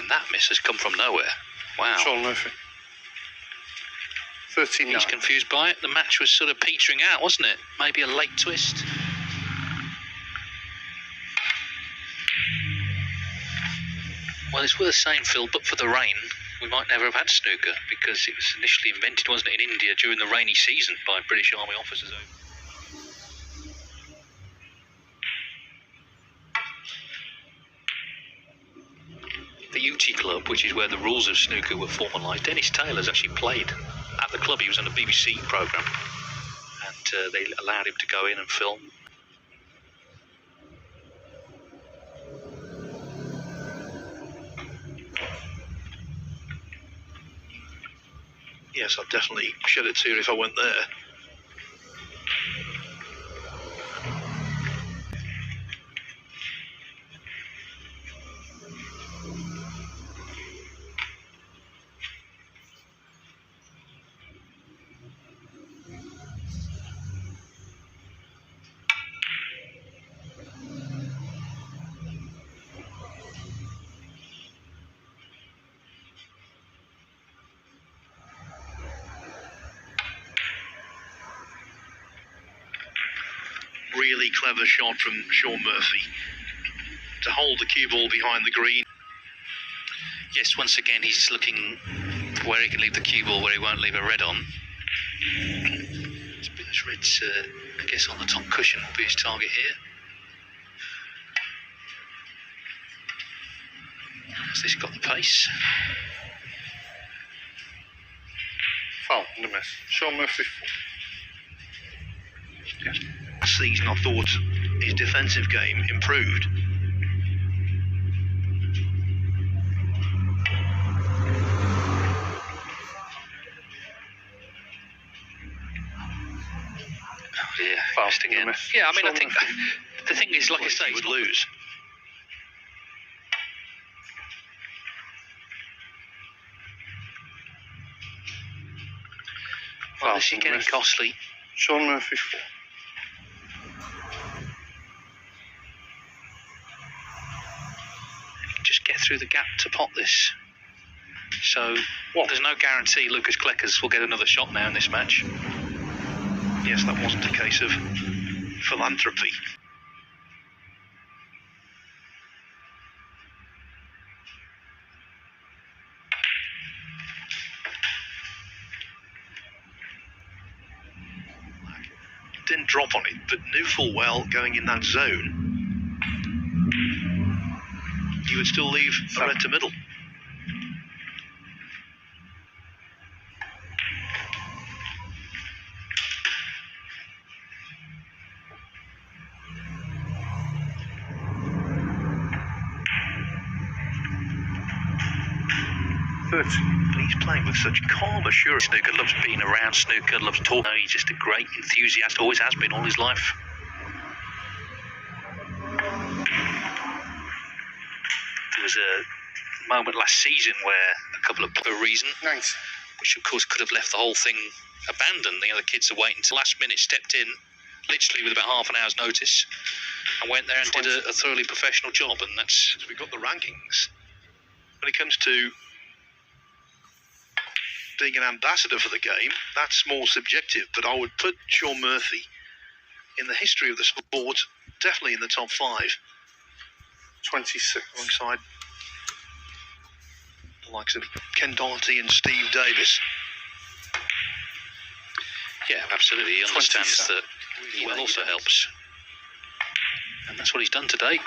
And that miss has come from nowhere. Wow. Sean Murphy. 39. He's confused by it. The match was sort of petering out, wasn't it? Maybe a late twist. Well, it's worth saying, Phil, but for the rain, we might never have had snooker, because it was initially invented, wasn't it, in India during the rainy season by British Army officers. The UT Club, which is where the rules of snooker were formalised, Dennis Taylor's actually played at the club. He was on a BBC programme, and they allowed him to go in and film. Yes, I'd definitely shed a tear if I went there. Really clever shot from Sean Murphy to hold the cue ball behind the green. Yes, once again he's looking for where he can leave the cue ball, where he won't leave a red on. This red's, I guess, on the top cushion will be his target here. Has this got the pace? Foul and a miss. Sean Murphy. Yes. Season, I thought his defensive game improved. Oh dear, fast again. Yeah, I mean, I think the thing is, like I say, he would lose. Well, this is getting costly. Sean Murphy 4. Just get through the gap to pot this. So, there's no guarantee Lucas Kleckers will get another shot now in this match. Yes, that wasn't a case of philanthropy. Didn't drop on it, but knew full well going in that zone, you would still leave a red to middle. He's playing with such calm assurance. Snooker loves being around snooker, loves talking. He's just a great enthusiast, always has been all his life. There was a moment last season where a couple of a reason, Nice. which of course could have left the whole thing abandoned. The other kids are waiting until last minute, stepped in, literally with about half an hour's notice, and went there and did a thoroughly professional job. And that's, We've got the rankings. When it comes to being an ambassador for the game, that's more subjective, but I would put Sean Murphy in the history of the sport definitely in the top 5, 26. alongside the likes of Ken Doherty and Steve Davis. yeah, absolutely. He understands 27. that really well also helps. And that's what he's done today.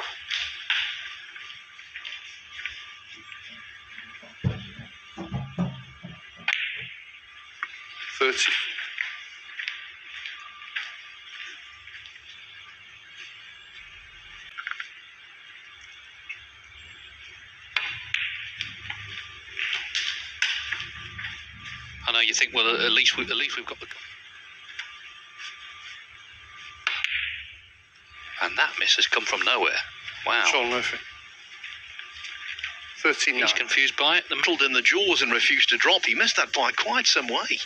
I know you think, well, at least we've got the. And that miss has come from nowhere. Wow. Sean Murphy. 39. He's confused by it. The Pulled in the jaws and refused to drop. He missed that by quite some way.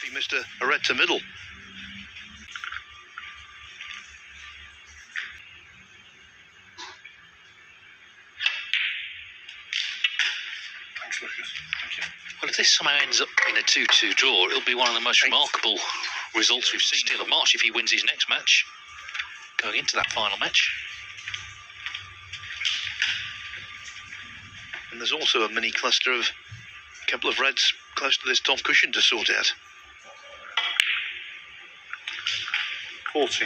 Murphy missed a red to middle. Thanks, Lucas. Thank you. Well, if this somehow ends up in a 2-2 draw, it'll be one of the most remarkable results we've seen in March if he wins his next match, going into that final match. And there's also a mini cluster of a couple of reds close to this top cushion to sort out. 40.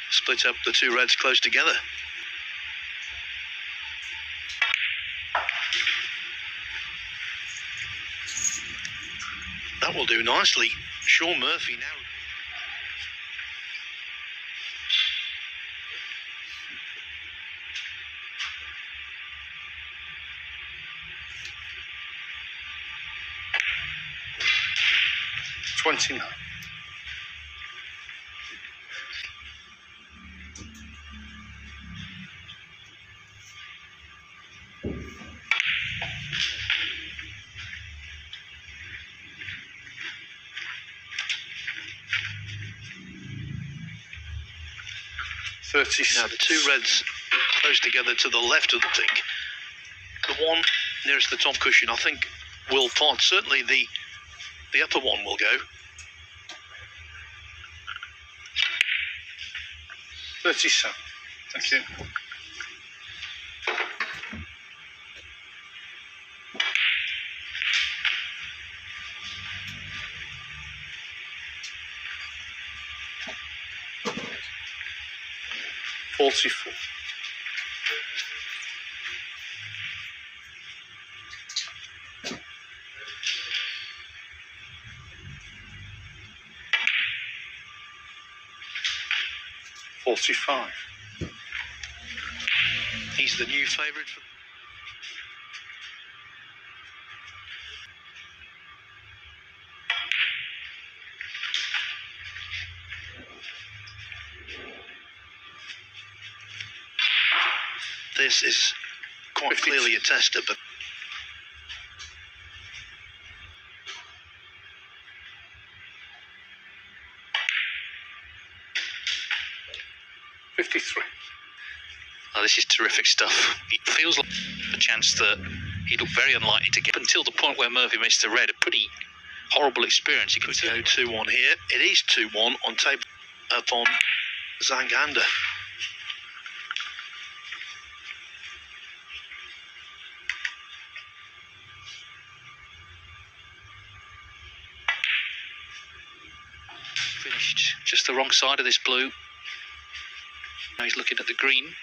Split up the two reds close together. That will do nicely. Sean Murphy now. $29. Now the two reds close together to the left of the pink. The one nearest the top cushion, I think, will pot. Certainly the upper one will go. 37. Thank you. $44. $45. He's the new favourite for. This is quite clearly a tester, but 53. Oh, this is terrific stuff. It feels like a chance that he looked very unlikely to get until the point where Murphy missed the red. A pretty horrible experience. He could go 2-1 here. It is 2-1 on table up on Zanganda. Finished just the wrong side of this blue. Now he's looking at the green.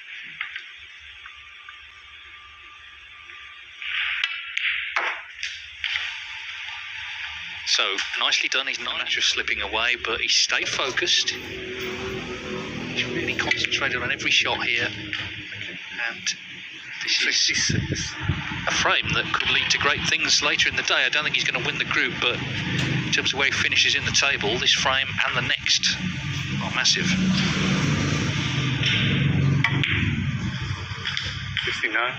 So nicely done. He's not just slipping away, but he stayed focused. He's really concentrated on every shot here, and this is a frame that could lead to great things later in the day. I don't think he's going to win the group, but in terms of where he finishes in the table, this frame and the next are massive. 59.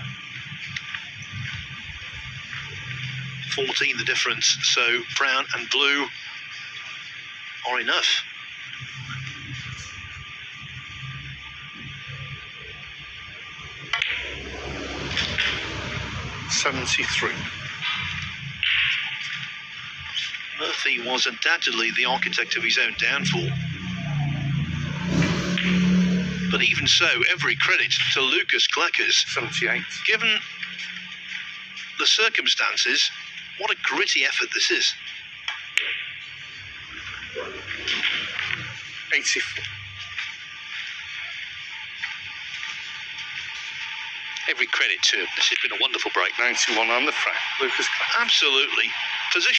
14 the difference, so brown and blue are enough. $73. Murphy was undoubtedly the architect of his own downfall. But even so, every credit to Lucas Kleckers. 78. Given the circumstances, what a gritty effort this is. 84. Every credit to him. This has been a wonderful break. 91 on the frame. Lucas Kleckers. Absolutely. Position.